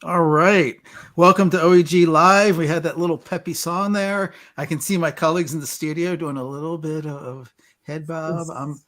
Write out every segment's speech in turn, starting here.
All right. Welcome to OEG Live. We had that little peppy song there. I can see my colleagues in the studio doing a little bit of head bob. I'm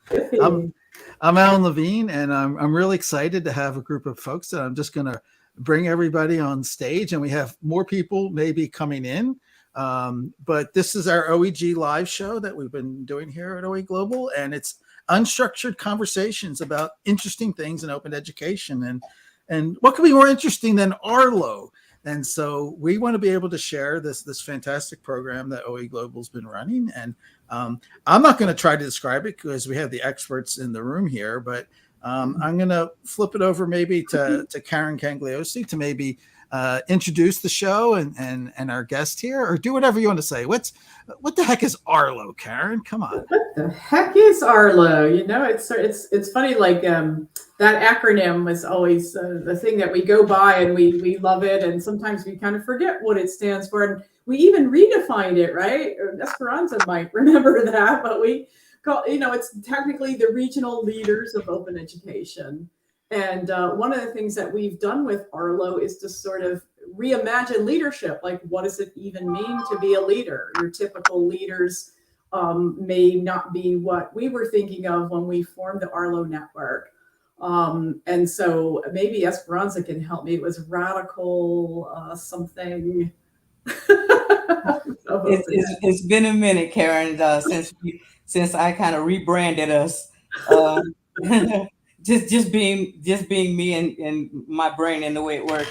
I'm Alan Levine, and I'm really excited to have a group of folks that I'm just going to bring everybody on stage, and we have more people maybe coming in. But this is our OEG Live show that we've been doing here at OE Global, and it's unstructured conversations about interesting things in open education. And what could be more interesting than RLOE? And so we want to be able to share this fantastic program that OE Global's been running. And I'm not going to try to describe it because we have the experts in the room here, but I'm going to flip it over maybe to Karen Cangialosi to maybe introduce the show and our guest here, or do whatever you want to say. What the heck is RLOE, Karen? Come on. What the heck is RLOE? You know, it's funny. Like that acronym was always the thing that we go by, and we love it, and sometimes we kind of forget what it stands for, and we even redefined it, right? Esperanza might remember that, but we call, it's technically the Regional Leaders of Open Education. And one of the things that we've done with RLOE is to sort of reimagine leadership. Like, what does it even mean to be a leader? Your typical leaders may not be what we were thinking of when we formed the RLOE network. And so maybe Esperanza can help me. It was radical something. It's been a minute, Karen, since I kind of rebranded us. Just being me and my brain and the way it works.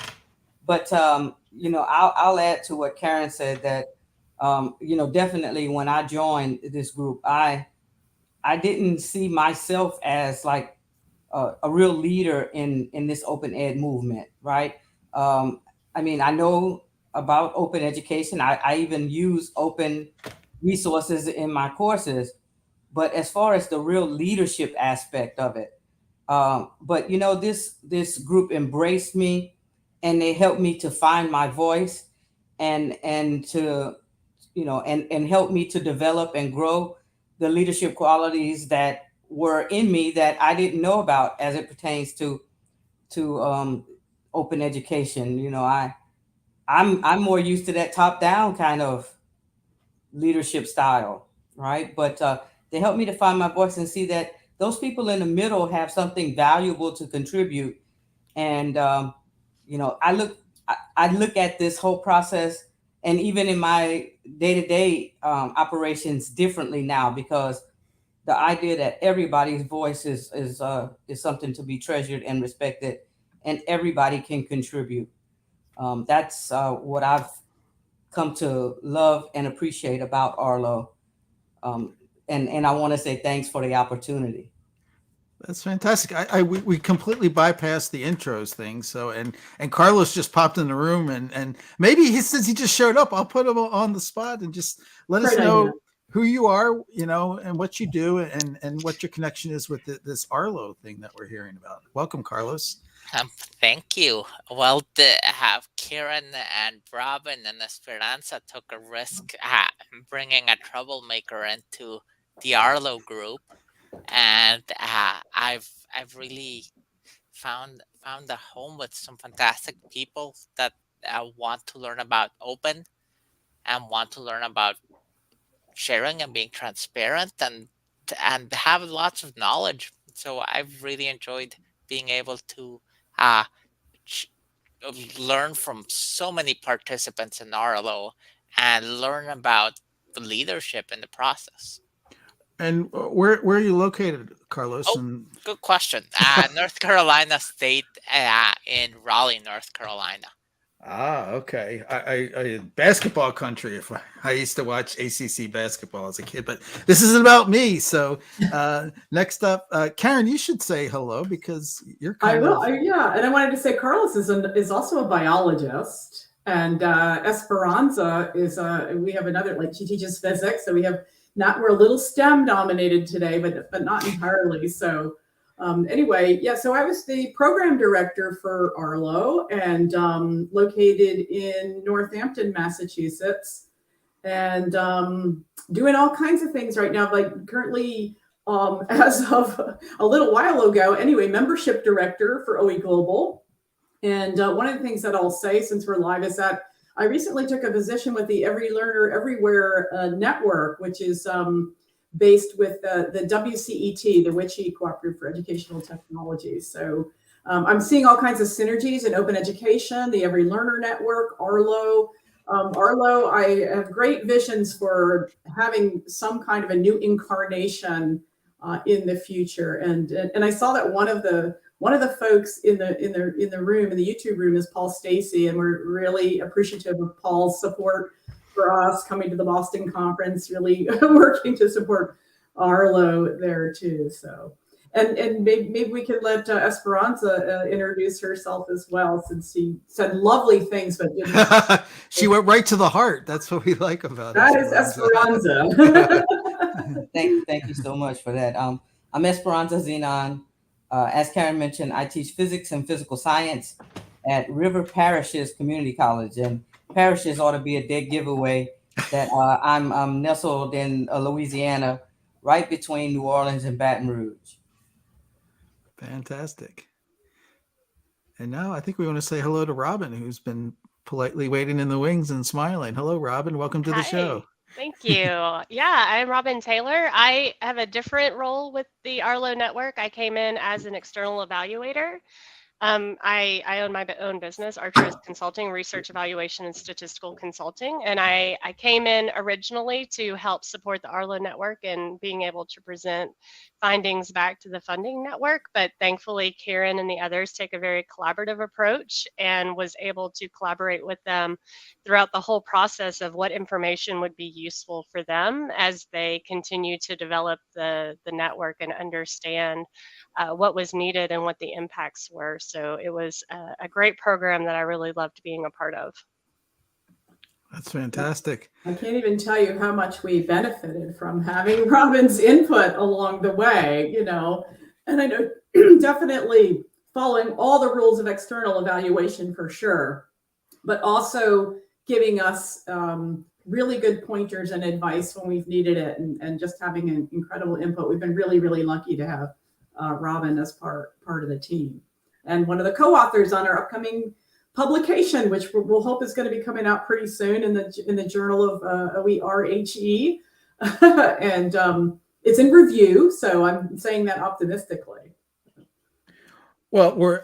But I'll add to what Karen said, that definitely when I joined this group, I didn't see myself as like a real leader in this open ed movement, right? I mean, I know about open education. I even use open resources in my courses, but as far as the real leadership aspect of it, but this group embraced me, and they helped me to find my voice, and to and help me to develop and grow the leadership qualities that were in me that I didn't know about as it pertains to open education. I'm more used to that top down kind of leadership style, right? But they helped me to find my voice and see that those people in the middle have something valuable to contribute. And I look at this whole process, and even in my day-to-day operations, differently now, because the idea that everybody's voice is something to be treasured and respected, and everybody can contribute. That's what I've come to love and appreciate about RLOE. And I want to say thanks for the opportunity. That's fantastic. We completely bypassed the intros thing. So and Carlos just popped in the room, and maybe since he just showed up, I'll put him on the spot and just let us know who you are, and what you do, and what your connection is with this RLOE thing that we're hearing about. Welcome, Carlos. Thank you. Well, to have Karen and Robin and Esperanza took a risk bringing a troublemaker into the RLOE group, and I've really found a home with some fantastic people that want to learn about open and want to learn about sharing and being transparent and have lots of knowledge. So I've really enjoyed being able to learn from so many participants in RLOE and learn about the leadership in the process. And where are you located, Carlos? Good question. North Carolina State, in Raleigh, North Carolina. Okay. I basketball country. I used to watch ACC basketball as a kid, but this isn't about me. So next up, Karen, you should say hello because you're I will. Yeah, and I wanted to say Carlos is also a biologist, and Esperanza is we have another, like, she teaches physics, so we're a little STEM dominated today, but not entirely. So anyway, yeah, so I was the program director for RLOE, and located in Northampton, Massachusetts, and doing all kinds of things right now. Like currently, as of a little while ago, anyway, membership director for OE Global, And one of the things that I'll say since we're live is that I recently took a position with the Every Learner Everywhere network, which is based with the WCET, the WICHE Cooperative for Educational Technology. So I'm seeing all kinds of synergies in open education, the Every Learner Network, RLOE. RLOE, I have great visions for having some kind of a new incarnation in the future. And I saw that one of the folks in the room, in the YouTube room, is Paul Stacy, and we're really appreciative of Paul's support for us coming to the Boston conference, really working to support RLOE there too. So, and maybe we could let Esperanza introduce herself as well, since she said lovely things, but didn't. She went right to the heart. That's what we like about That Esperanza. is Esperanza. Thank you so much for that. I'm Esperanza Zenon. As Karen mentioned, I teach physics and physical science at River Parishes Community College, and parishes ought to be a dead giveaway that I'm nestled in Louisiana, right between New Orleans and Baton Rouge. Fantastic. And now I think we want to say hello to Robin, who's been politely waiting in the wings and smiling. Hello, Robin. Welcome to the show. Thank you. Yeah, I'm Robin Taylor. I have a different role with the RLOE network. I came in as an external evaluator. I own my own business, RTRES Consulting, Research Evaluation and Statistical Consulting. And I came in originally to help support the RLOE network and being able to present findings back to the funding network. But thankfully, Karen and the others take a very collaborative approach and was able to collaborate with them throughout the whole process of what information would be useful for them as they continue to develop the network and understand what was needed and what the impacts were. So it was a great program that I really loved being a part of. That's fantastic. I can't even tell you how much we benefited from having Robin's input along the way, you know. And I know definitely following all the rules of external evaluation for sure, but also giving us really good pointers and advice when we've needed it, and just having an incredible input. We've been really, really lucky to have Robin as part of the team, and one of the co-authors on our upcoming publication, which we'll hope is going to be coming out pretty soon in the Journal of OERHE, and it's in review, so I'm saying that optimistically. Well,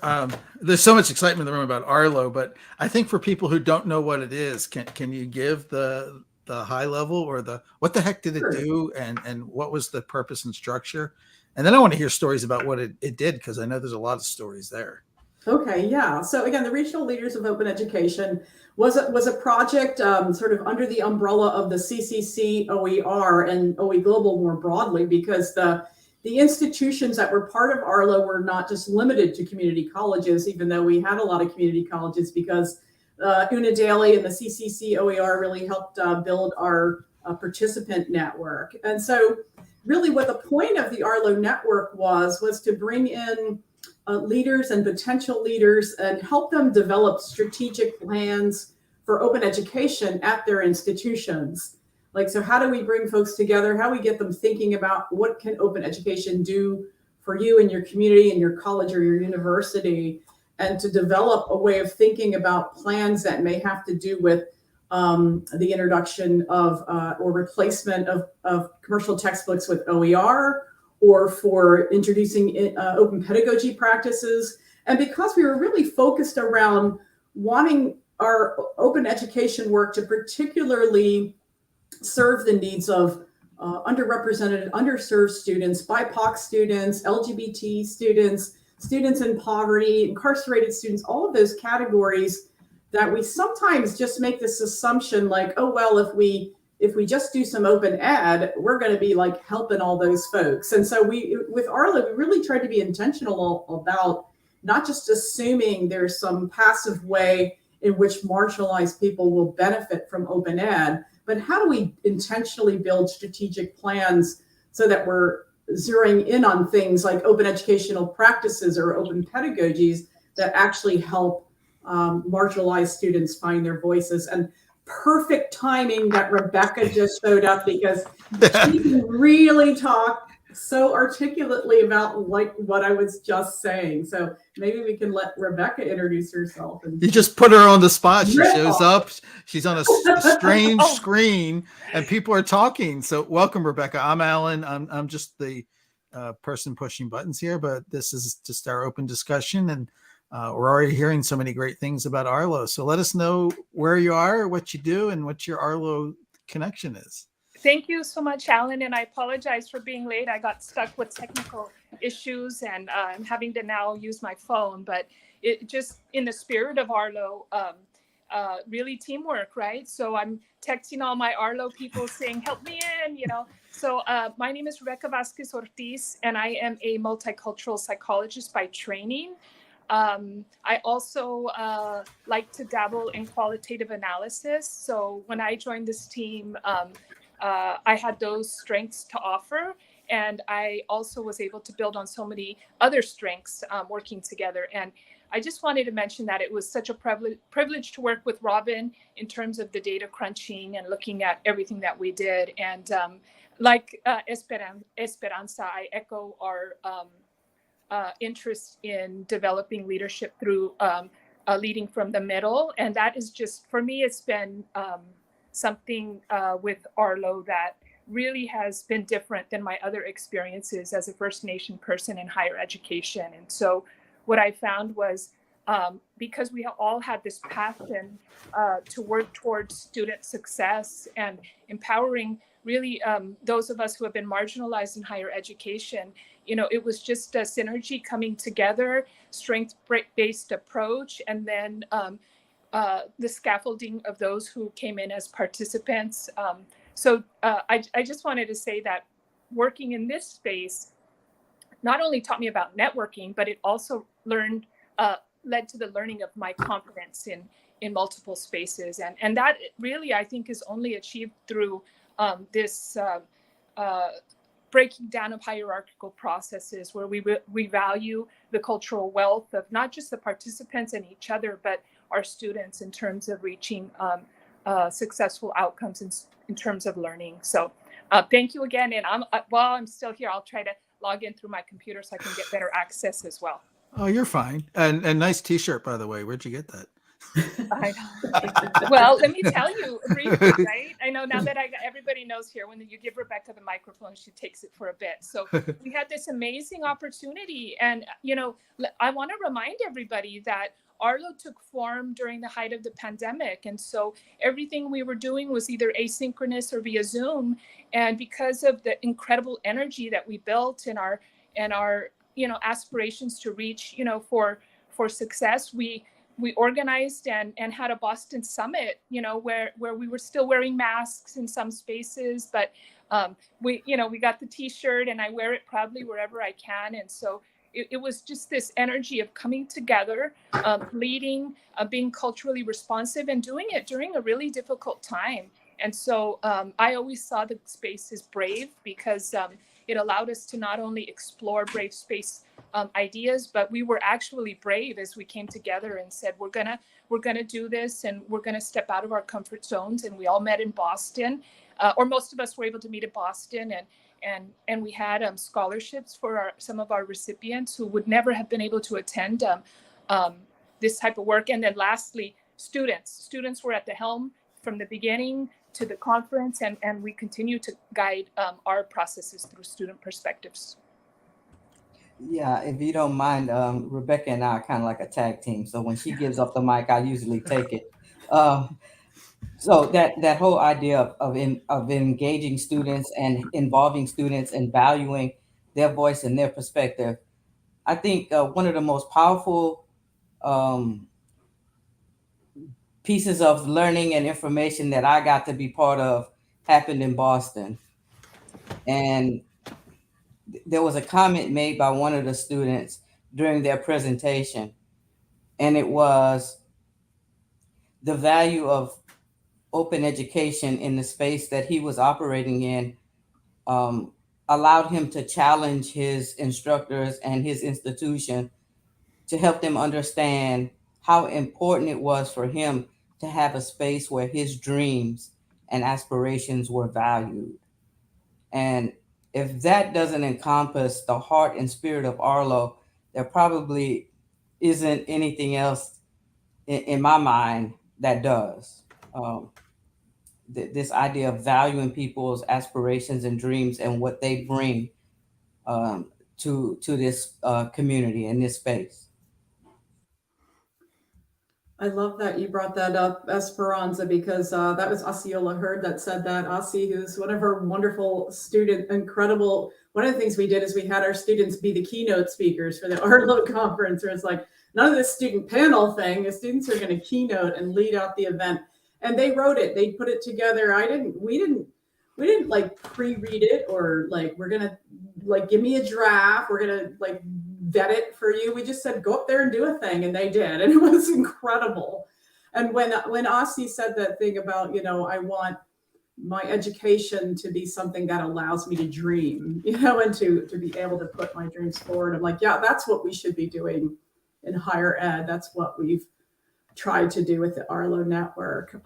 there's so much excitement in the room about RLOE, but I think for people who don't know what it is, can you give the high level, or what the heck did it do, and what was the purpose and structure? And then I want to hear stories about what it did, because I know there's a lot of stories there. Okay, yeah. So again, the Regional Leaders of Open Education was a project sort of under the umbrella of the CCC OER and OE Global more broadly, because the institutions that were part of RLOE were not just limited to community colleges, even though we had a lot of community colleges, because Una Daly and the CCC OER really helped build our participant network. And so really what the point of the RLOE network was to bring in leaders and potential leaders and help them develop strategic plans for open education at their institutions. Like, so how do we bring folks together? How do we get them thinking about what can open education do for you and your community and your college or your university, and to develop a way of thinking about plans that may have to do with the introduction of or replacement of commercial textbooks with OER, or for introducing open pedagogy practices. And because we were really focused around wanting our open education work to particularly serve the needs of underrepresented, underserved students, BIPOC students, LGBT students, students in poverty, incarcerated students, all of those categories, that we sometimes just make this assumption like, oh, well, if we just do some open ed, we're going to be like helping all those folks. And so with RLOE, we really tried to be intentional about not just assuming there's some passive way in which marginalized people will benefit from open ed, but how do we intentionally build strategic plans so that we're zeroing in on things like open educational practices or open pedagogies that actually help marginalized students find their voices. And perfect timing that Rebecca just showed up, because she can really talk so articulately about like what I was just saying. So maybe we can let Rebecca introduce herself. And You just put her on the spot. She Rip shows off. up. She's on a strange Oh. screen, and people are talking. So welcome, Rebecca. I'm Alan. I'm just the person pushing buttons here, but this is just our open discussion, and we're already hearing so many great things about Arlo. So let us know where you are, what you do, and what your Arlo connection is. Thank you so much, Alan, and I apologize for being late. I got stuck with technical issues, and I'm having to now use my phone. But it just in the spirit of Arlo, really teamwork, right? So I'm texting all my Arlo people saying, "Help me in," you know. So my name is Rebecca Vasquez Ortiz, and I am a multicultural psychologist by training. I also like to dabble in qualitative analysis. So when I joined this team, I had those strengths to offer. And I also was able to build on so many other strengths working together. And I just wanted to mention that it was such a privilege to work with Robin in terms of the data crunching and looking at everything that we did. And like Esperanza, I echo our interest in developing leadership through leading from the middle. And that is just, for me, it's been something with Arlo that really has been different than my other experiences as a First Nation person in higher education. And so what I found was because we all had this passion to work towards student success and empowering really those of us who have been marginalized in higher education, you know, it was just a synergy coming together, strength-based approach, and then the scaffolding of those who came in as participants. So I just wanted to say that working in this space not only taught me about networking, but it also led to the learning of my confidence in multiple spaces. And that really, I think, is only achieved through this breaking down of hierarchical processes where we value the cultural wealth of not just the participants and each other, but our students in terms of reaching successful outcomes in terms of learning. So thank you again. And while I'm still here, I'll try to log in through my computer so I can get better access as well. Oh, you're fine. And nice t-shirt, by the way. Where'd you get that? Well, let me tell you briefly, right? I know now that everybody knows here, when you give Rebecca the microphone, she takes it for a bit. So we had this amazing opportunity. And, you know, I want to remind everybody that Arlo took form during the height of the pandemic. And so everything we were doing was either asynchronous or via Zoom. And because of the incredible energy that we built and our you know, aspirations to reach, you know, for success, we organized and had a Boston summit, you know, where we were still wearing masks in some spaces, but we got the t-shirt and I wear it proudly wherever I can. And so it was just this energy of coming together, leading, being culturally responsive and doing it during a really difficult time. And so I always saw the space as brave because it allowed us to not only explore brave space ideas, but we were actually brave as we came together and said, we're gonna do this and we're gonna step out of our comfort zones. And we all met in Boston, or most of us were able to meet in Boston, and we had scholarships for some of our recipients who would never have been able to attend this type of work. And then lastly, students were at the helm from the beginning to the conference, and we continue to guide our processes through student perspectives. Yeah, if you don't mind, Rebecca and I are kind of like a tag team. So when she gives up the mic, I usually take it. So that whole idea of engaging students and involving students and valuing their voice and their perspective, I think one of the most powerful pieces of learning and information that I got to be part of happened in Boston. And there was a comment made by one of the students during their presentation, and it was the value of open education in the space that he was operating in allowed him to challenge his instructors and his institution to help them understand how important it was for him to have a space where his dreams and aspirations were valued. And if that doesn't encompass the heart and spirit of Arlo, there probably isn't anything else in my mind that does. This idea of valuing people's aspirations and dreams and what they bring to this community and this space. I love that you brought that up, Esperanza, because that was Osceola Hurd that said that. Ossie, who's one of her wonderful student, incredible. One of the things we did is we had our students be the keynote speakers for the Arlo conference. Where it's like none of this student panel thing. The students are going to keynote and lead out the event, and they wrote it. They put it together. We didn't like pre-read it or like we're gonna like give me a draft. We're gonna like vet it for you. We just said, go up there and do a thing. And they did. And it was incredible. And when Ossie said that thing about, I want my education to be something that allows me to dream, and to be able to put my dreams forward. I'm like, yeah, that's what we should be doing in higher ed. That's what we've tried to do with the Arlo network.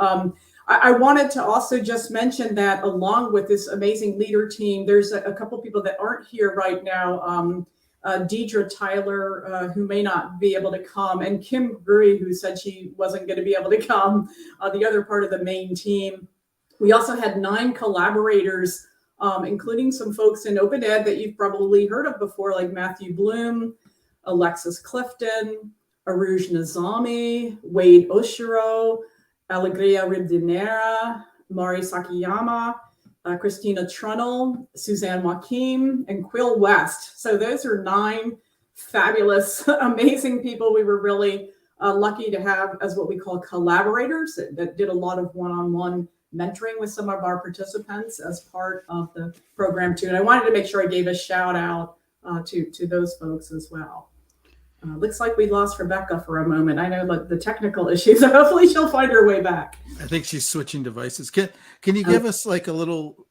I wanted to also just mention that along with this amazing leader team, there's a couple people that aren't here right now. Deidre Tyler, who may not be able to come, and Kim Grewe, who said she wasn't going to be able to come, the other part of the main team. We also had 9 collaborators, including some folks in Open Ed that you've probably heard of before, like Matthew Bloom, Alexis Clifton, Aruj Nizami, Wade Oshiro, Alegria Ribdinera, Mari Sakiyama, Christina Trunnell, Suzanne Joaquim, and Quill West. So those are 9 fabulous, amazing people we were really lucky to have as what we call collaborators that did a lot of one-on-one mentoring with some of our participants as part of the program too. And I wanted to make sure I gave a shout out to those folks as well. Looks like we lost Rebecca for a moment. I know the technical issues. Hopefully she'll find her way back. I think she's switching devices. Can you give us like a little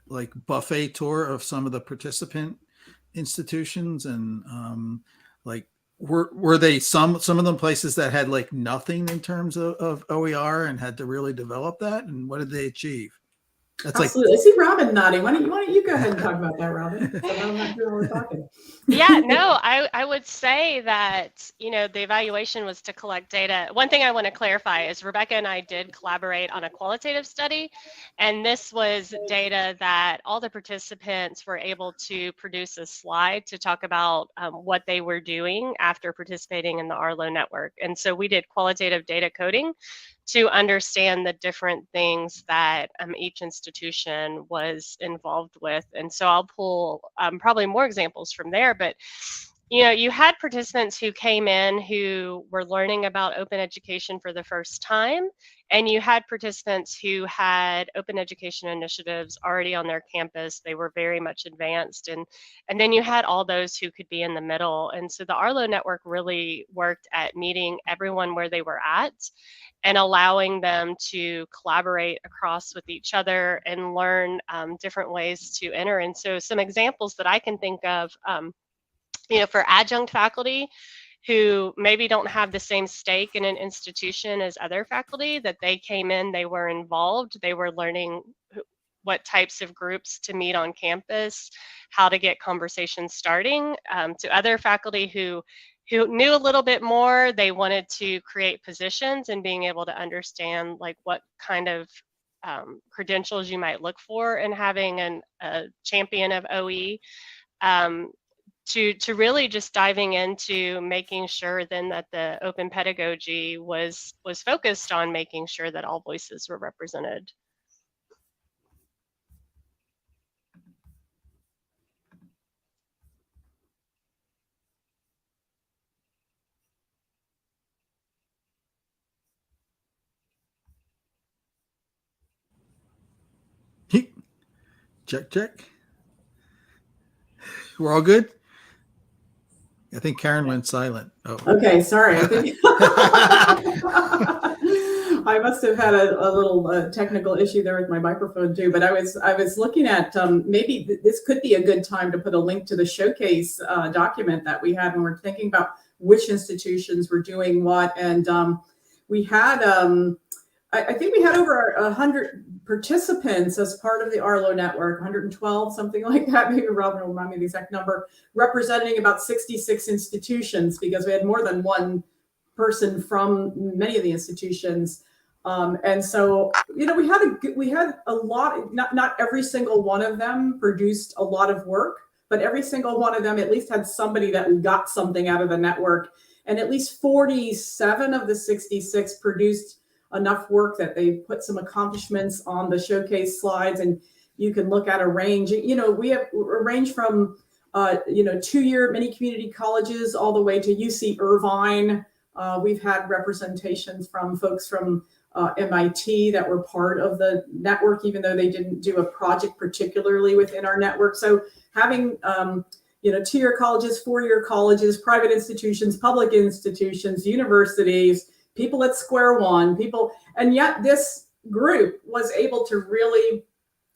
like buffet tour of some of the participant institutions and like were they some of them places that had like nothing in terms of OER and had to really develop that, and what did they achieve? That's absolutely. I see Robin nodding. Why don't you go ahead and talk about that, Robin? I'm not sure we're talking. Yeah, no, I would say that, the evaluation was to collect data. One thing I want to clarify is Rebecca and I did collaborate on a qualitative study, and this was data that all the participants were able to produce a slide to talk about what they were doing after participating in the Arlo network. And so we did qualitative data coding to understand the different things that each institution was involved with. And so I'll pull probably more examples from there, but you had participants who came in who were learning about open education for the first time, and you had participants who had open education initiatives already on their campus. They were very much advanced, and then you had all those who could be in the middle. And so the Arlo network really worked at meeting everyone where they were at and allowing them to collaborate across with each other and learn different ways to enter. And so some examples that I can think of, for adjunct faculty who maybe don't have the same stake in an institution as other faculty, that they came in, they were involved, they were learning what types of groups to meet on campus, how to get conversations starting. To other faculty who knew a little bit more, they wanted to create positions and being able to understand like what kind of credentials you might look for in having a champion of OE. To really just diving into making sure then that the open pedagogy was focused on making sure that all voices were represented. Check. We're all good? I think Karen went silent. Oh. Okay, sorry. I think I must have had a little technical issue there with my microphone too. But I was looking at maybe this could be a good time to put a link to the showcase document that we had when we're thinking about which institutions were doing what. And we had I think we had over 100 participants as part of the RLOE network, 112, something like that. Maybe Robin will remind me the exact number, representing about 66 institutions, because we had more than one person from many of the institutions. And so, you know, we had a lot, not every single one of them produced a lot of work, but every single one of them at least had somebody that got something out of the network. And at least 47 of the 66 produced enough work that they put some accomplishments on the showcase slides, and you can look at a range. You know, we have a range from, you know, 2-year many community colleges all the way to UC Irvine. We've had representations from folks from MIT that were part of the network, even though they didn't do a project particularly within our network. So having, you know, 2-year colleges, 4-year colleges, private institutions, public institutions, universities, people at square one, people, and yet this group was able to really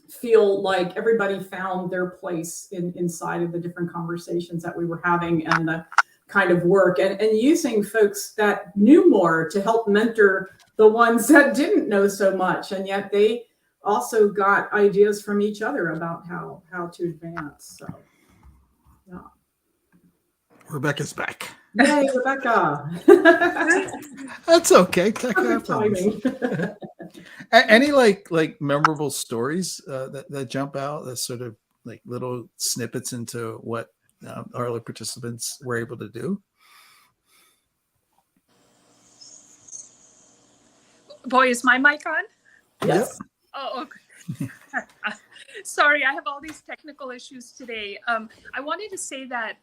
feel like everybody found their place inside of the different conversations that we were having, and the kind of work, and using folks that knew more to help mentor the ones that didn't know so much, and yet they also got ideas from each other about how to advance. So yeah. Rebecca's back. Yay, Rebecca. That's okay. Tech Perfect happens. timing. Any like memorable stories that jump out, that sort of like little snippets into what RLOE participants were able to do? Boy, is my mic on? Yes. Yep. Oh, okay. Sorry, I have all these technical issues today. I wanted to say that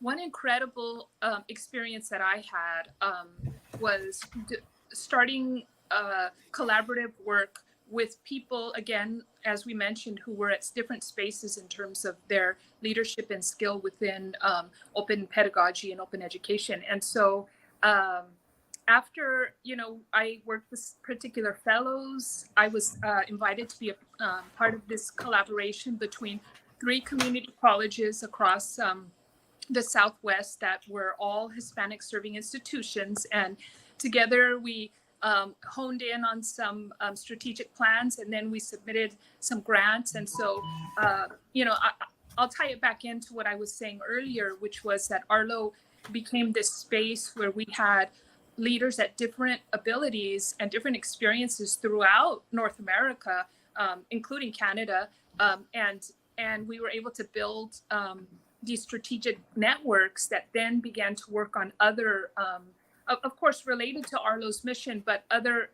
one incredible experience that I had was starting collaborative work with people, again, as we mentioned, who were at different spaces in terms of their leadership and skill within open pedagogy and open education. And so after, you know, I worked with particular fellows, I was invited to be a part of this collaboration between 3 community colleges across the Southwest that were all Hispanic serving institutions. And together we honed in on some strategic plans, and then we submitted some grants. And so, you know, I'll tie it back into what I was saying earlier, which was that RLOE became this space where we had leaders at different abilities and different experiences throughout North America, including Canada. And we were able to build these strategic networks that then began to work on other, of course, related to RLOE's mission, but other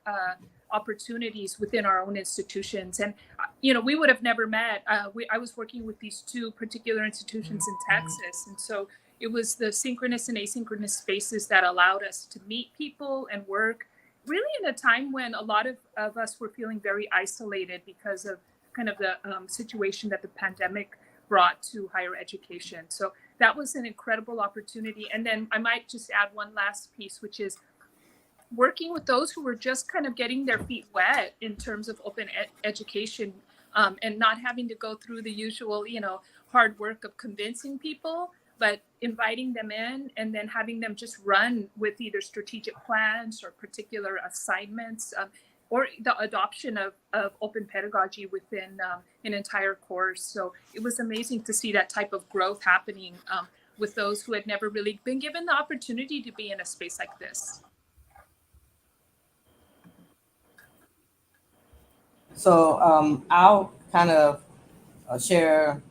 opportunities within our own institutions. And, you know, we would have never met. I was working with these 2 particular institutions in Texas. And so it was the synchronous and asynchronous spaces that allowed us to meet people and work really in a time when a lot of us were feeling very isolated because of kind of the situation that the pandemic brought to higher education. So that was an incredible opportunity. And then I might just add one last piece, which is working with those who were just kind of getting their feet wet in terms of open education, and not having to go through the usual, you know, hard work of convincing people, but inviting them in and then having them just run with either strategic plans or particular assignments, or the adoption of open pedagogy within an entire course. So it was amazing to see that type of growth happening with those who had never really been given the opportunity to be in a space like this. So I'll kind of share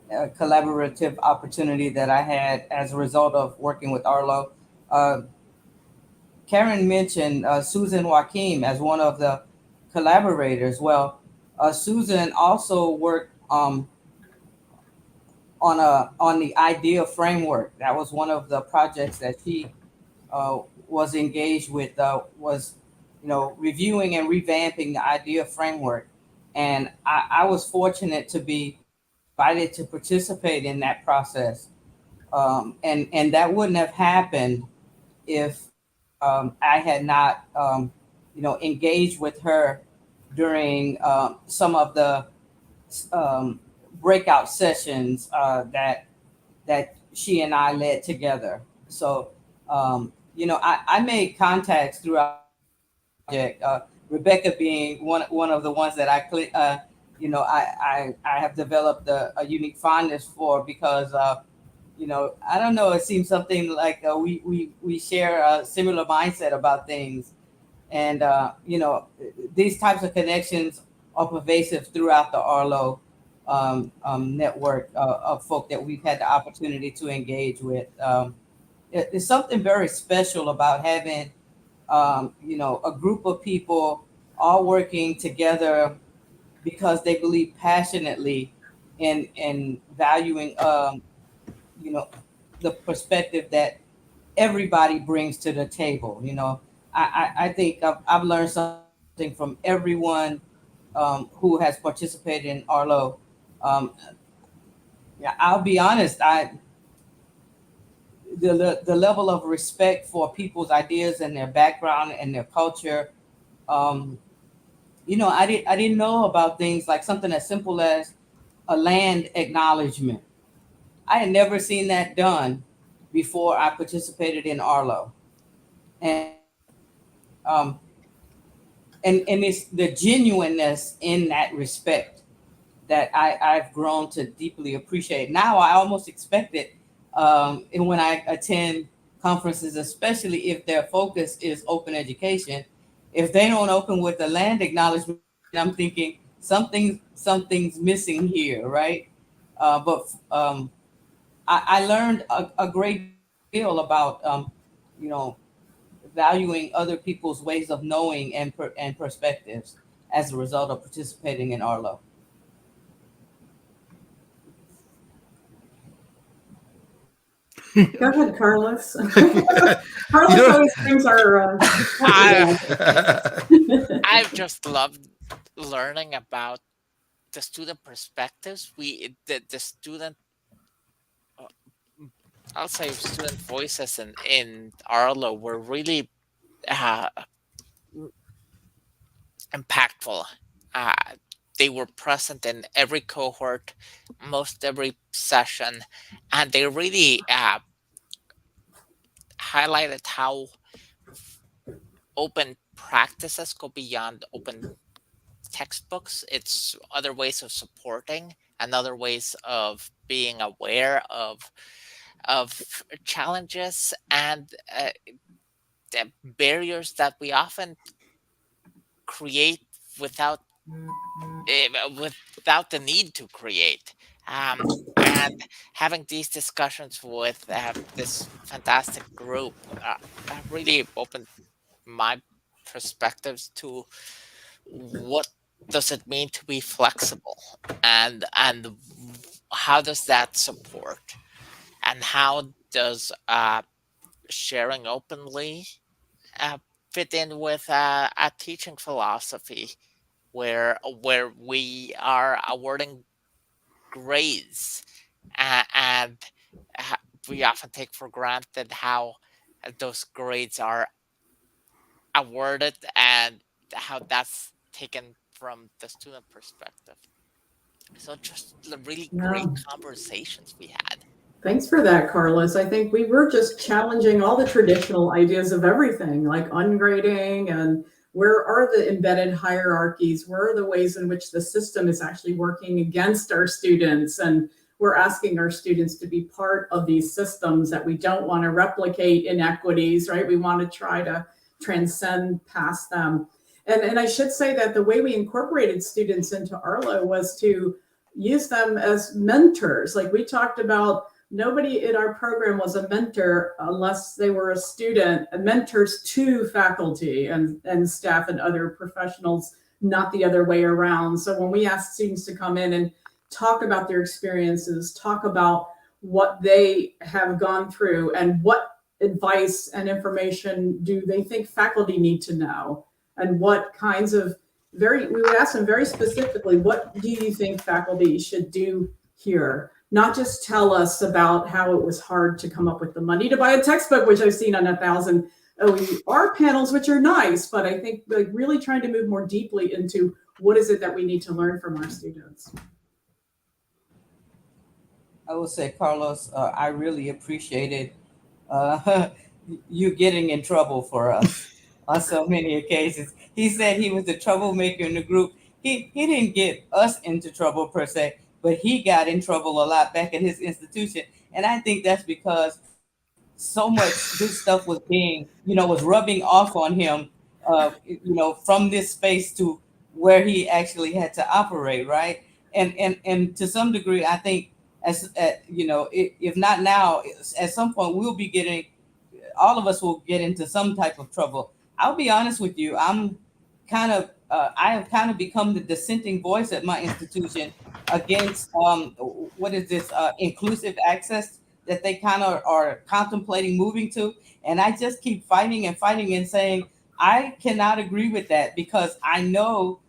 a collaborative opportunity that I had as a result of working with RLOE. Karen mentioned Susan Joaquim as one of the collaborators. Well, Susan also worked on the IDEA framework. That was one of the projects that she was engaged with, was, you know, reviewing and revamping the IDEA framework. And I was fortunate to be invited to participate in that process. And that wouldn't have happened if I had not, you know, engaged with her during some of the breakout sessions that she and I led together. So, you know, I made contacts throughout the project. Rebecca being one of the ones that I have developed a unique fondness for, because I don't know, it seems something like we share a similar mindset about things, and these types of connections are pervasive throughout the Arlo network of folk that we've had the opportunity to engage with. There's something very special about having a group of people all working together because they believe passionately in valuing the perspective that everybody brings to the table. I think I've learned something from everyone who has participated in Arlo. Yeah, I'll be honest, the level of respect for people's ideas and their background and their culture. I didn't know about things like something as simple as a land acknowledgement. I had never seen that done before I participated in Arlo, and um, and it's the genuineness in that respect that I've grown to deeply appreciate. Now I almost expect it, and when I attend conferences, especially if their focus is open education, if they don't open with the land acknowledgement, I'm thinking something's missing here, right? But I learned a great deal about you know valuing other people's ways of knowing and perspectives as a result of participating in Arlo. Go ahead, Carlos. Carlos always brings our. I've just loved learning about the student perspectives. The student, I'll say student voices in Arlo were really impactful. Uh, they were present in every cohort, most every session, and they really highlighted how open practices go beyond open textbooks. It's other ways of supporting and other ways of being aware of challenges and the barriers that we often create without without the need to create. And having these discussions with this fantastic group really opened my perspectives to what does it mean to be flexible, and how does that support, and how does sharing openly fit in with a teaching philosophy where we are awarding grades, and we often take for granted how those grades are awarded and how that's taken from the student perspective. So just the really great conversations we had. Thanks for that, Carlos. I think we were just challenging all the traditional ideas of everything, like ungrading and where are the embedded hierarchies? Where are the ways in which the system is actually working against our students? And we're asking our students to be part of these systems that we don't want to replicate inequities, right? We want to try to transcend past them. And I should say that the way we incorporated students into Arlo was to use them as mentors. Like we talked about, nobody in our program was a mentor unless they were a student, and mentors to faculty and staff and other professionals, not the other way around. So when we asked students to come in and talk about their experiences, talk about what they have gone through and what advice and information do they think faculty need to know, and what kinds of we would ask them very specifically, what do you think faculty should do here? Not just tell us about how it was hard to come up with the money to buy a textbook, which I've seen on 1,000 OER panels, which are nice, but I think like really trying to move more deeply into what is it that we need to learn from our students. I will say, Carlos, I really appreciated you getting in trouble for us. on so many occasions. He said he was the troublemaker in the group. He didn't get us into trouble per se, but he got in trouble a lot back at his institution. And I think that's because so much good stuff was being, was rubbing off on him, from this space to where he actually had to operate, right? And to some degree, I think if not now, at some point we'll be getting, all of us will get into some type of trouble. I'll be honest with you. I have kind of become the dissenting voice at my institution against what is this inclusive access that they kind of are contemplating moving to. And I just keep fighting and saying, I cannot agree with that, because I know,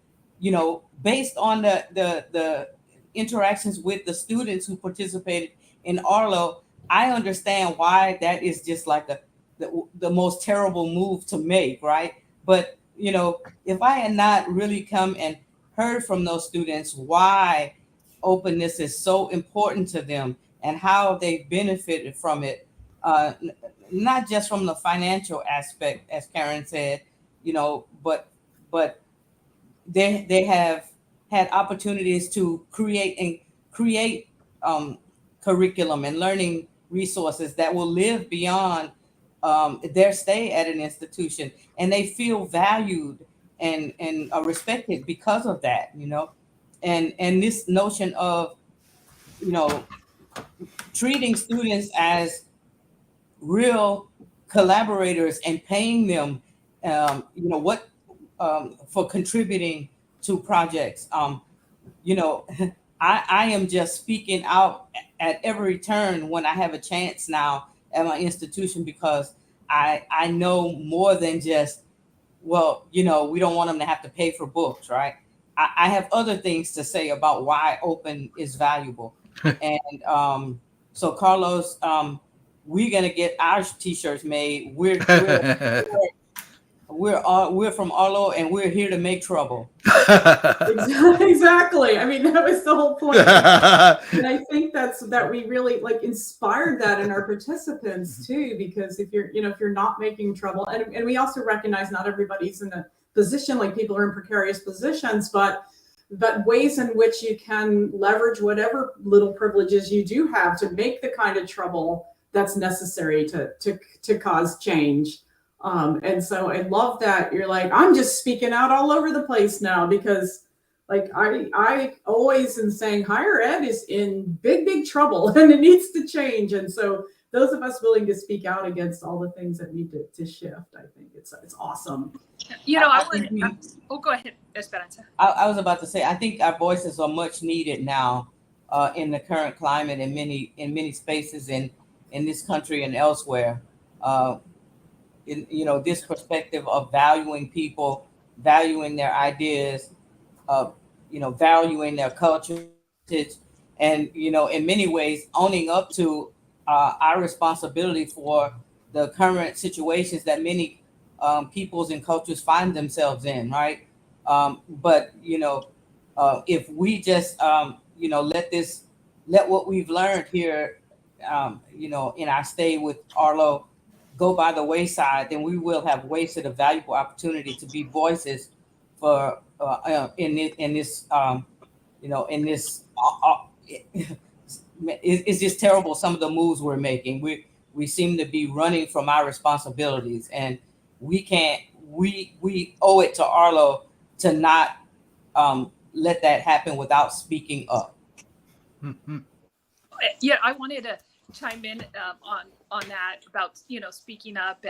based on the interactions with the students who participated in Arlo, I understand why that is just like the most terrible move to make, right? But if I had not really come and heard from those students why openness is so important to them and how they benefited from it, not just from the financial aspect, as Karen said, but they have had opportunities to create curriculum and learning resources that will live beyond their stay at an institution, and they feel valued and respected because of that, and this notion of treating students as real collaborators and paying them for contributing to projects. I am just speaking out at every turn when I have a chance now at my institution, because I know more than just, we don't want them to have to pay for books, right? I have other things to say about why open is valuable. And so Carlos, we're gonna get our t-shirts made. We're from Arlo, and we're here to make trouble. Exactly. I mean, that was the whole point. And I think that we really inspired that in our participants too, because if you're not making trouble, and we also recognize not everybody's in a position, like people are in precarious positions, but ways in which you can leverage whatever little privileges you do have to make the kind of trouble that's necessary to cause change. And so I love that you're like, I'm just speaking out all over the place now, because I always am saying higher ed is in big trouble and it needs to change. And so those of us willing to speak out against all the things that need to shift, I think it's awesome. Go ahead, Esperanza. I was about to say, I think our voices are much needed now in the current climate in many spaces in this country and elsewhere. This perspective of valuing people, valuing their ideas, valuing their culture, and in many ways owning up to our responsibility for the current situations that many peoples and cultures find themselves in, right? But if we just let what we've learned here, in our stay with Arlo go by the wayside, then we will have wasted a valuable opportunity to be voices for in this it's just terrible, some of the moves we're making. We seem to be running from our responsibilities, and we owe it to Arlo to not let that happen without speaking up. Yeah, I wanted to chime in on that about speaking up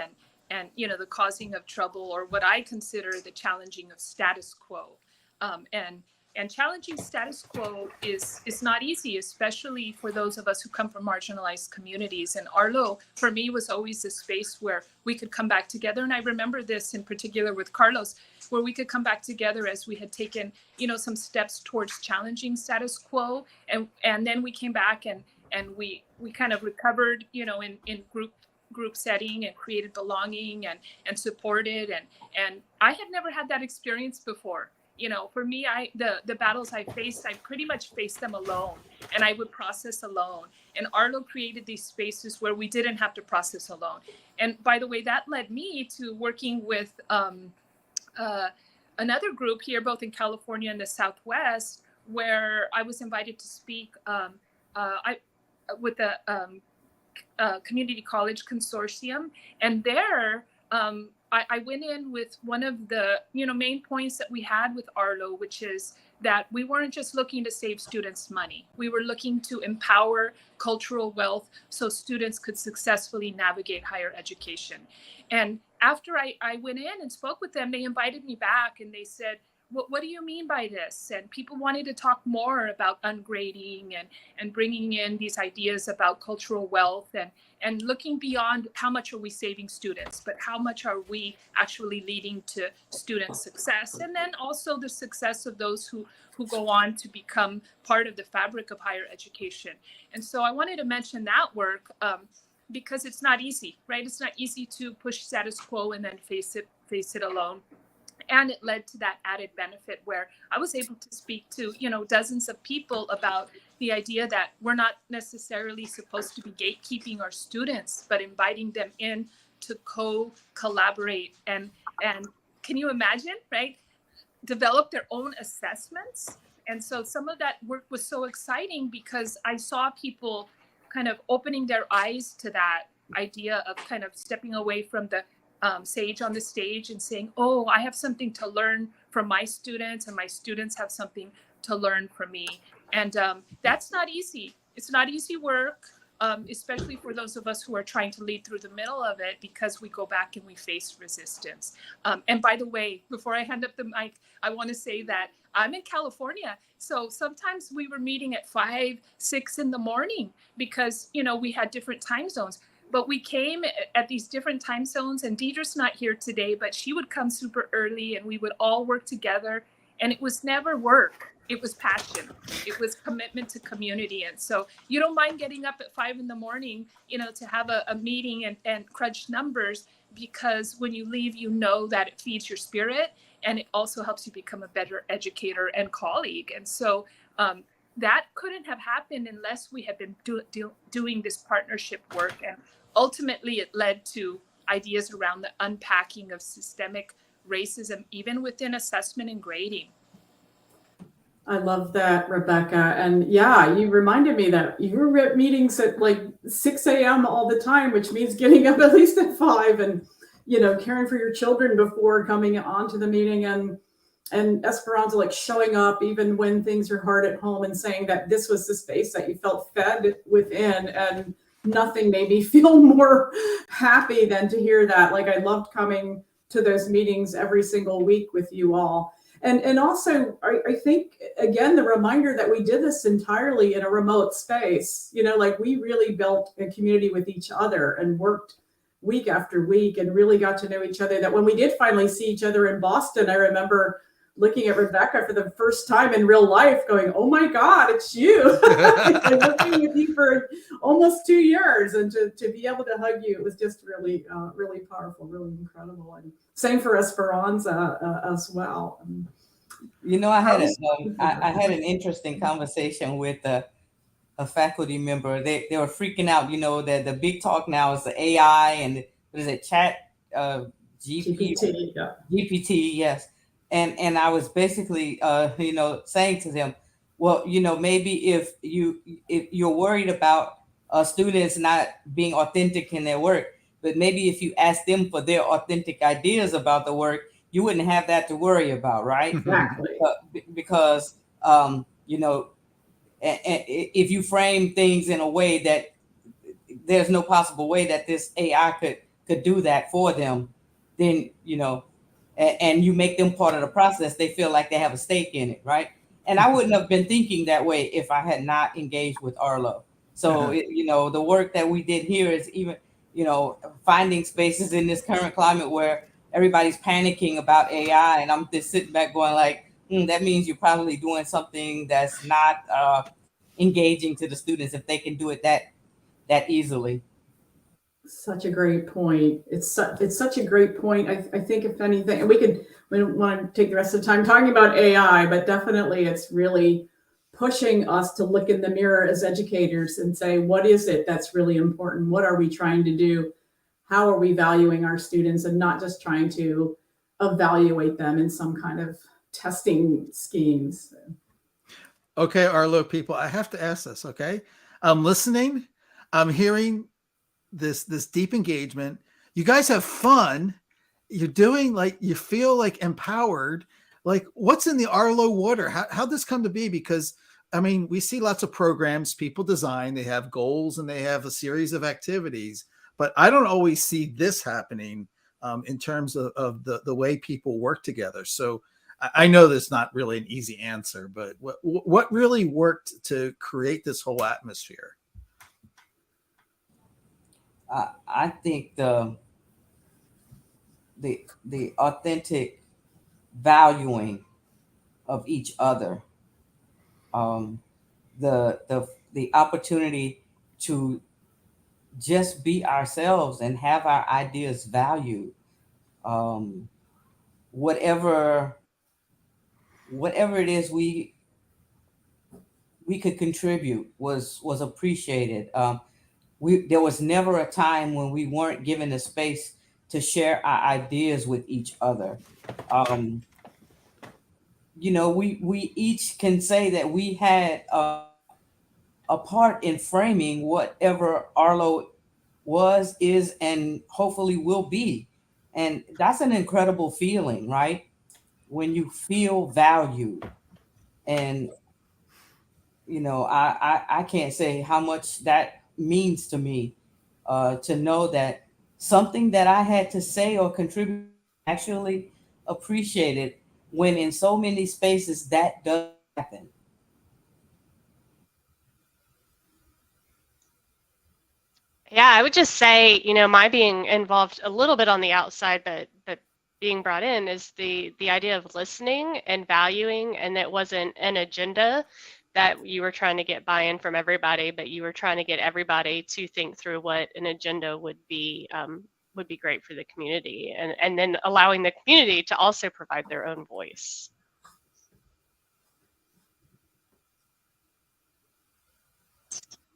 and the causing of trouble, or what I consider the challenging of status quo. And challenging status quo is not easy, especially for those of us who come from marginalized communities. And Arlo, for me, was always a space where we could come back together. And I remember this in particular with Carlos, where we could come back together as we had taken, some steps towards challenging status quo. And then we came back and we kind of recovered, in group setting, and created belonging and supported. And I had never had that experience before. you know, for me, the battles I faced, I pretty much faced them alone, and I would process alone. And Arlo created these spaces where we didn't have to process alone. And by the way, that led me to working with another group here, both in California and the Southwest, where I was invited to speak with the Community College Consortium. And there, I went in with one of the main points that we had with Arlo, which is that we weren't just looking to save students money. We were looking to empower cultural wealth so students could successfully navigate higher education. And after I went in and spoke with them, they invited me back and they said, what do you mean by this? And people wanted to talk more about ungrading and bringing in these ideas about cultural wealth and looking beyond how much are we saving students, but how much are we actually leading to student success? And then also the success of those who go on to become part of the fabric of higher education. And so I wanted to mention that work because it's not easy, right? It's not easy to push status quo and then face it alone. And it led to that added benefit where I was able to speak to, dozens of people about the idea that we're not necessarily supposed to be gatekeeping our students, but inviting them in to co-collaborate and can you imagine, right? Develop their own assessments. And so some of that work was so exciting because I saw people kind of opening their eyes to that idea of kind of stepping away from the sage on the stage and saying, oh, I have something to learn from my students and my students have something to learn from me. And that's not easy. It's not easy work, especially for those of us who are trying to lead through the middle of it because we go back and we face resistance. And by the way, before I hand up the mic, I want to say that I'm in California. So sometimes we were meeting at 5, 6 in the morning because, we had different time zones. But we came at these different time zones, and Deidre's not here today, but she would come super early and we would all work together. And it was never work. It was passion. It was commitment to community. And so you don't mind getting up at 5 in the morning, to have a meeting and crunch numbers, because when you leave, that it feeds your spirit and it also helps you become a better educator and colleague. And so that couldn't have happened unless we had been doing this partnership work. And ultimately, it led to ideas around the unpacking of systemic racism, even within assessment and grading. I love that, Rebecca. And yeah, you reminded me that you were at meetings at like 6 a.m. all the time, which means getting up at least at 5 and, caring for your children before coming onto the meeting. And Esperanza, like showing up even when things are hard at home and saying that this was the space that you felt fed within, and nothing made me feel more happy than to hear that. Like, I loved coming to those meetings every single week with you all. And also, I think, again, the reminder that we did this entirely in a remote space, like we really built a community with each other and worked week after week and really got to know each other. That when we did finally see each other in Boston, I remember looking at Rebecca for the first time in real life going, oh my God, it's you. I've been working with you for almost 2 years. And to be able to hug you, it was just really, really powerful, really incredible. And same for Esperanza as well. I had an interesting conversation with a faculty member. They were freaking out, that the big talk now is the AI and what is it, chat, GPT, yeah. GPT, yes. And I was basically, saying to them, well, maybe if you're worried about students not being authentic in their work, but maybe if you ask them for their authentic ideas about the work, you wouldn't have that to worry about, right? Exactly. Because, if you frame things in a way that there's no possible way that this AI could do that for them, then, and you make them part of the process, they feel like they have a stake in it, right? And I wouldn't have been thinking that way if I had not engaged with Arlo. So, the work that we did here is even, finding spaces in this current climate where everybody's panicking about AI. And I'm just sitting back going like, that means you're probably doing something that's not engaging to the students if they can do it that easily. Such a great point. It's such a great point. I think if anything, and we we don't want to take the rest of the time talking about AI, but definitely it's really pushing us to look in the mirror as educators and say, what is it that's really important? What are we trying to do? How are we valuing our students, and not just trying to evaluate them in some kind of testing schemes? Okay, Arlo people, I have to ask this, okay? I'm listening. I'm hearing this deep engagement. You guys have fun. You're doing, like, you feel like empowered. Like, what's in the Arlo water? How'd this come to be? Because, I mean, we see lots of programs people design. They have goals and they have a series of activities. But I don't always see this happening in terms of the way people work together. So I know that's not really an easy answer, but what really worked to create this whole atmosphere? I think the authentic valuing of each other, the opportunity to just be ourselves and have our ideas valued. Whatever it is we could contribute was appreciated. There was never a time when we weren't given the space to share our ideas with each other. We each can say that we had a part in framing whatever Arlo was, is, and hopefully will be. And that's an incredible feeling, right? When you feel valued. And, I can't say how much that means to me, to know that something that I had to say or contribute actually appreciated, when in so many spaces that does happen. Yeah, I would just say, my being involved a little bit on the outside, but being brought in is the idea of listening and valuing, and it wasn't an agenda that you were trying to get buy-in from everybody, but you were trying to get everybody to think through what an agenda would be great for the community, and then allowing the community to also provide their own voice.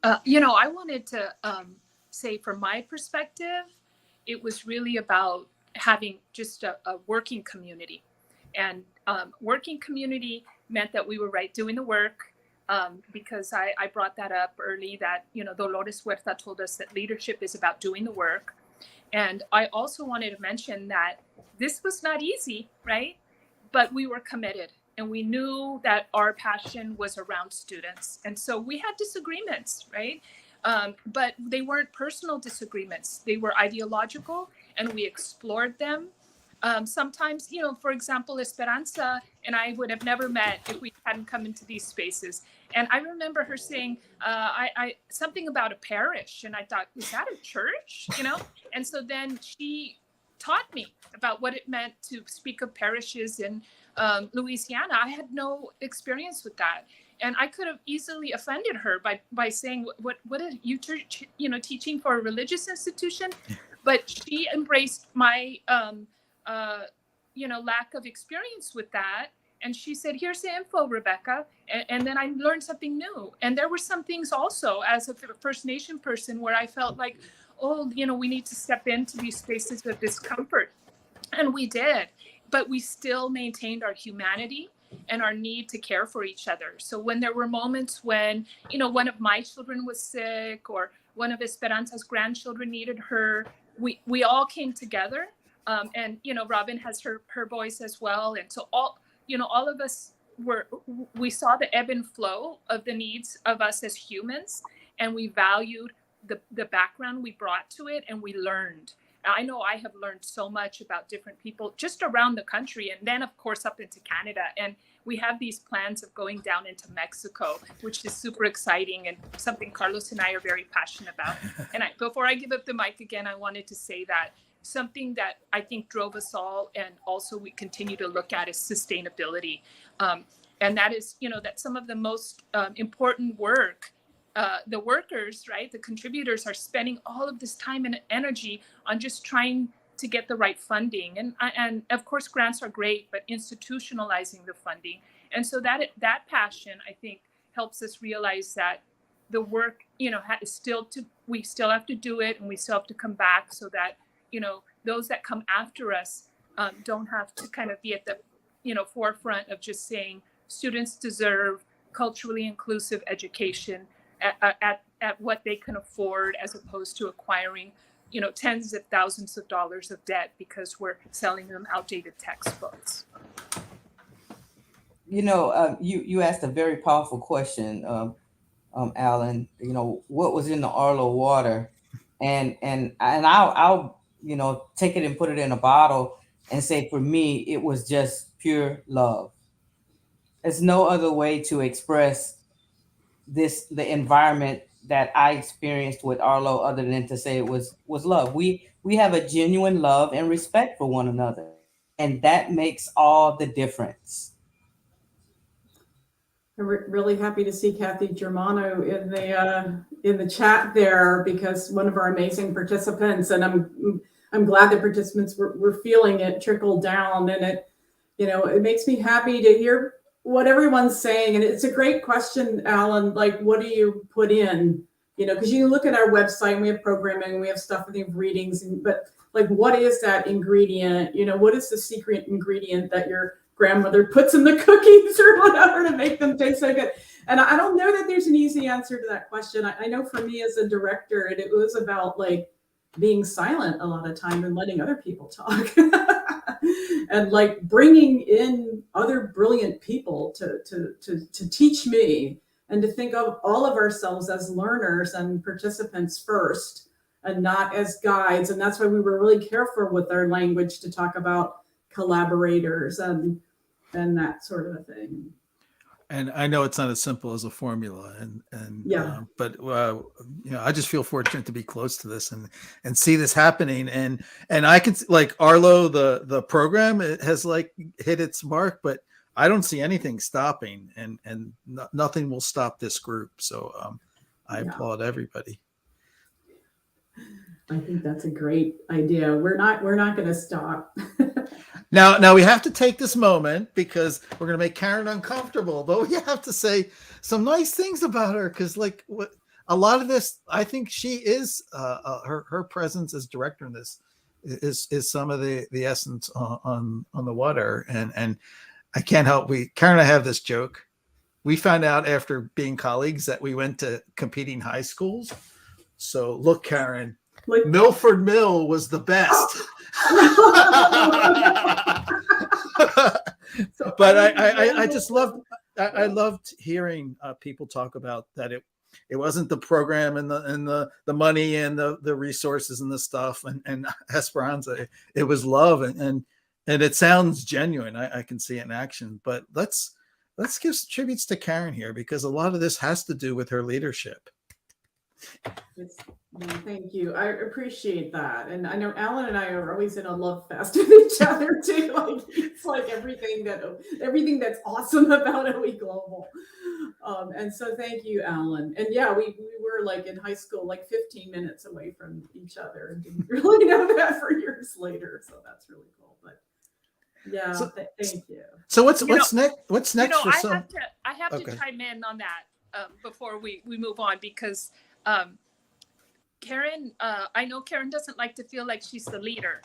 I wanted to say, from my perspective, it was really about having just a working community. And working community meant that we were doing the work, because I brought that up early, that, Dolores Huerta told us that leadership is about doing the work. And I also wanted to mention that this was not easy, right? But we were committed, and we knew that our passion was around students. And so we had disagreements, right? But they weren't personal disagreements. They were ideological, and we explored them. Sometimes, for example, Esperanza and I would have never met if we hadn't come into these spaces. And I remember her saying something about a parish. And I thought, is that a church? And so then she taught me about what it meant to speak of parishes in Louisiana. I had no experience with that. And I could have easily offended her by saying, what are you teaching for a religious institution? But she embraced my lack of experience with that. And she said, here's the info, Rebecca. And then I learned something new. And there were some things also, as a First Nation person, where I felt like, we need to step into these spaces of discomfort. And we did. But we still maintained our humanity and our need to care for each other. So when there were moments when, one of my children was sick, or one of Esperanza's grandchildren needed her, we all came together. And, Robin has her boys as well. And so all of us we saw the ebb and flow of the needs of us as humans, and we valued the background we brought to it, and we learned. I know I have learned so much about different people just around the country, and then of course up into Canada. And we have these plans of going down into Mexico, which is super exciting, and something Carlos and I are very passionate about. And before I give up the mic again, I wanted to say that something that I think drove us all, and also we continue to look at, is sustainability. And that is, that some of the most important work, the workers, right, the contributors, are spending all of this time and energy on just trying to get the right funding. And of course, grants are great, but institutionalizing the funding. And so that passion, I think, helps us realize that the work, we still have to do it, and we still have to come back, so that, those that come after us don't have to kind of be at the, forefront of just saying students deserve culturally inclusive education at what they can afford, as opposed to acquiring, tens of thousands of dollars of debt because we're selling them outdated textbooks. You asked a very powerful question, Alan. What was in the Arlo water, and I'll take it and put it in a bottle and say, for me, it was just pure love. There's no other way to express the environment that I experienced with Arlo other than to say it was love. We have a genuine love and respect for one another, and that makes all the difference. I'm really happy to see Kathy Germano in the chat there, because one of our amazing participants, and I'm glad the participants were feeling it trickle down, and it makes me happy to hear what everyone's saying. And it's a great question, Alan, like, what do you put in? Because you look at our website and we have programming, we have stuff, we have readings, but like, what is that ingredient? What is the secret ingredient that your grandmother puts in the cookies or whatever to make them taste so good? And I don't know that there's an easy answer to that question. I know for me as a director, it was about like being silent a lot of time and letting other people talk. And like bringing in other brilliant people to teach me, and to think of all of ourselves as learners and participants first, and not as guides. And that's why we were really careful with our language to talk about collaborators and that sort of a thing. And I know it's not as simple as a formula, but I just feel fortunate to be close to this and see this happening, and I can, like, Arlo, the program, it has like hit its mark, but I don't see anything stopping, and nothing will stop this group. So I applaud everybody. I think that's a great idea. We're not going to stop. Now we have to take this moment, because we're going to make Karen uncomfortable, but we have to say some nice things about her, because a lot of this, I think she is her presence as director in this is some of the essence on the water, and I can't help. Karen and I have this joke. We found out after being colleagues that we went to competing high schools. So look, Karen, Milford Mill was the best. But I just loved hearing people talk about that. It wasn't the program and the money and the resources and the stuff and Esperanza. It was love, and it sounds genuine. I can see it in action. But let's give tributes to Karen here, because a lot of this has to do with her leadership. Thank you. I appreciate that. And I know Alan and I are always in a love fest with each other too. Like, it's like everything that's awesome about OE Global. And so thank you, Alan. And yeah, we were like in high school, like 15 minutes away from each other, and didn't really know that for years later. So that's really cool. But yeah, thank you. So what's next? What's next for some? I have to chime in on that before we move on, because Karen, I know Karen doesn't like to feel like she's the leader,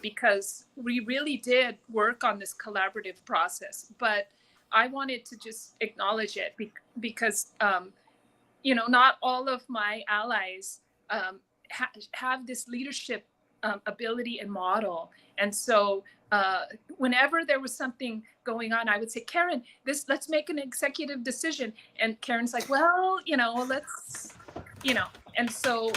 because we really did work on this collaborative process. But I wanted to just acknowledge it because, not all of my allies have this leadership ability and model. And so whenever there was something going on, I would say, Karen, let's make an executive decision. And Karen's like, well, let's, and so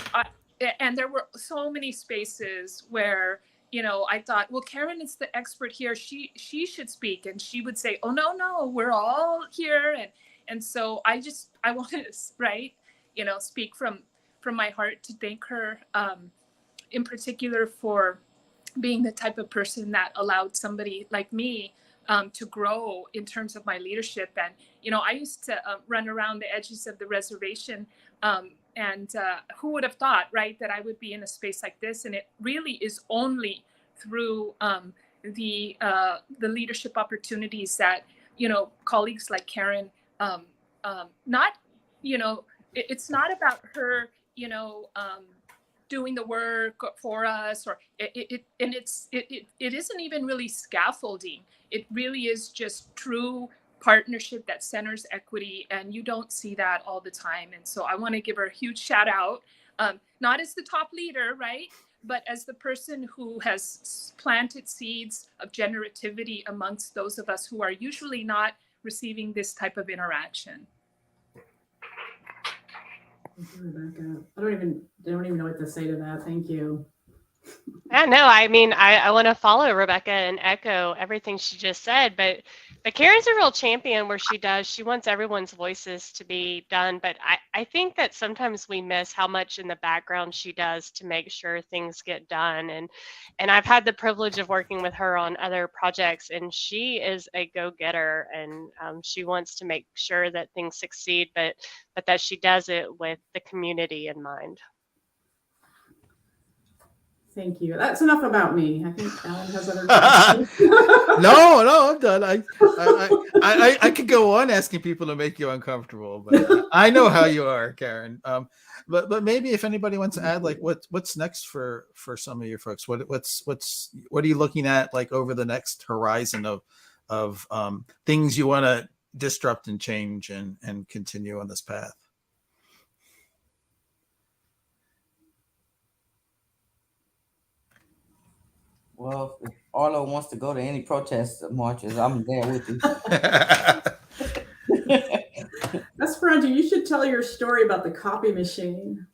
and there were so many spaces where, I thought, well, Karen is the expert here. She should speak. And she would say, oh, no, we're all here. And so I want to, speak from my heart to thank her in particular for being the type of person that allowed somebody like me to grow in terms of my leadership. And, I used to run around the edges of the reservation who would have thought, right, that I would be in a space like this? And it really is only through the leadership opportunities that, you know, colleagues like Karen, not, you know, it's not about her, you know, doing the work for us, or it isn't even really scaffolding. It really is just true partnership that centers equity, and you don't see that all the time. And so I want to give her a huge shout out, not as the top leader, right, but as the person who has planted seeds of generativity amongst those of us who are usually not receiving this type of interaction. Thank you, Rebecca. I don't even know what to say to that. Thank you. Yeah, no, I mean, I want to follow Rebecca and echo everything she just said, but Karen's a real champion where she wants everyone's voices to be done. But I think that sometimes we miss how much in the background she does to make sure things get done. And I've had the privilege of working with her on other projects, and she is a go-getter, and she wants to make sure that things succeed, but that she does it with the community in mind. Thank you. That's enough about me. I think Alan has other questions. No, I'm done. I could go on asking people to make you uncomfortable, but I know how you are, Karen. But maybe if anybody wants to add, like, what's next for some of your folks? What are you looking at, like, over the next horizon of things you want to disrupt and change and continue on this path? Well, if Arlo wants to go to any protest marches, I'm there with you. Esperanza, you should tell your story about the copy machine.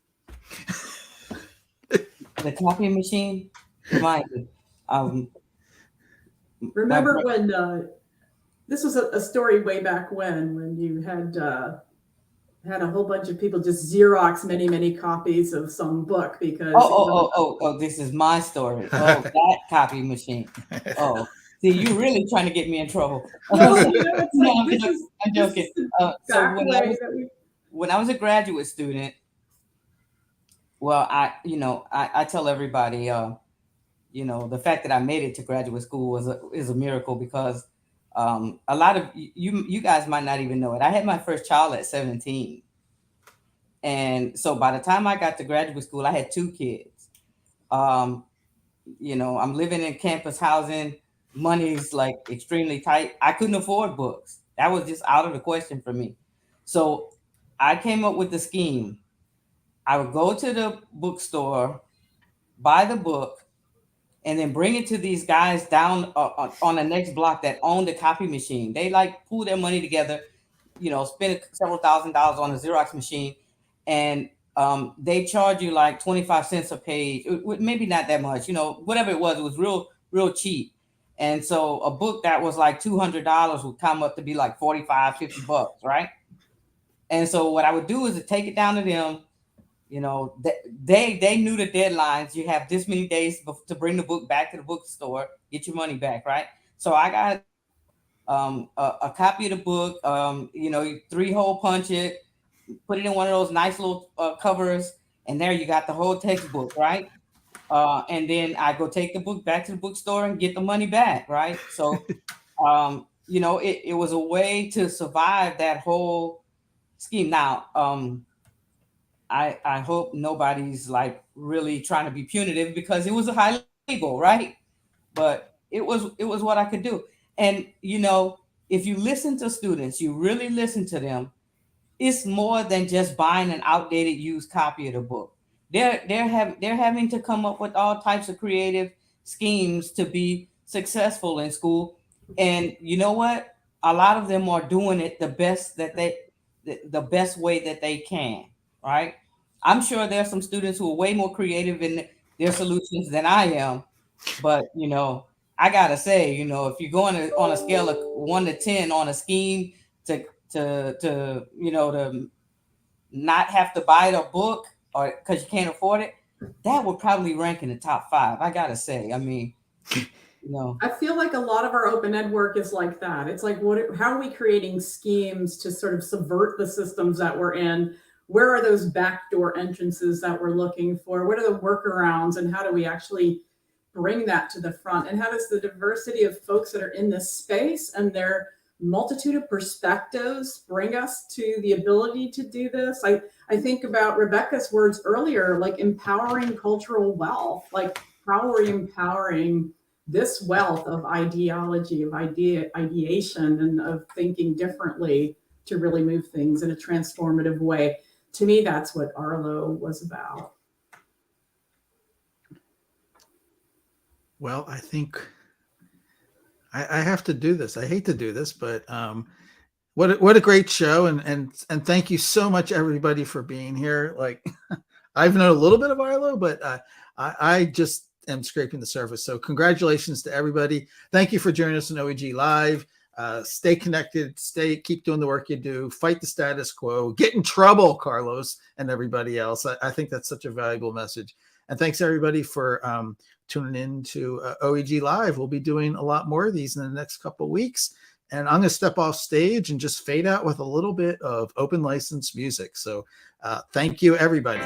The copy machine? Remember when this was a story way back when you had a whole bunch of people just Xerox many copies of some book because this is my story. Oh, that copy machine. Oh, see, you're really trying to get me in trouble. Well, you know, it's like, I'm joking. So when I was a graduate student, well, I tell everybody, the fact that I made it to graduate school is a miracle, because a lot of you guys might not even know it. I had my first child at 17. And so by the time I got to graduate school, I had 2 kids. I'm living in campus housing. Money's like extremely tight. I couldn't afford books. That was just out of the question for me. So I came up with the scheme. I would go to the bookstore, buy the book, and then bring it to these guys down on the next block that owned the copy machine. They like pool their money together, spend several $1,000s on a Xerox machine, and they charge you like 25 cents a page, maybe not that much, whatever it was real cheap. And so a book that was like $200 would come up to be like $45-50, right? And so what I would do is to take it down to them. They knew the deadlines. You have this many days to bring the book back to the bookstore, get your money back, right? So I got a copy of the book, 3-hole punch it, put it in one of those nice little covers, and there you got the whole textbook, right? And then I go take the book back to the bookstore and get the money back, right? So, it was a way to survive that whole scheme. Now, I hope nobody's like really trying to be punitive, because it was highly legal, right? But it was what I could do. And if you listen to students, you really listen to them, it's more than just buying an outdated used copy of the book. They're having to come up with all types of creative schemes to be successful in school. And you know what? A lot of them are doing it the best way that they can. Right? I'm sure there are some students who are way more creative in their solutions than I am, but I gotta say, if you're going on a scale of 1 to 10 on a scheme to not have to buy the book or because you can't afford it, that would probably rank in the top 5. I gotta say, I mean, I feel like a lot of our open ed work is like that. It's like, how are we creating schemes to sort of subvert the systems that we're in, where are those backdoor entrances that we're looking for? What are the workarounds, and how do we actually bring that to the front? And how does the diversity of folks that are in this space and their multitude of perspectives bring us to the ability to do this? I think about Rebecca's words earlier, like empowering cultural wealth. Like, how are we empowering this wealth of ideology, of ideation, and of thinking differently to really move things in a transformative way? To me, that's what Arlo was about. Well, I think I have to do this. I hate to do this, but what a great show, and thank you so much, everybody, for being here. Like, I've known a little bit of Arlo, but I just am scraping the surface. So congratulations to everybody. Thank you for joining us on OEG Live. Stay connected. Keep doing the work you do. Fight the status quo. Get in trouble, Carlos, and everybody else. I think that's such a valuable message. And thanks everybody for tuning in to OEG Live. We'll be doing a lot more of these in the next couple of weeks. And I'm going to step off stage and just fade out with a little bit of open license music. So thank you, everybody.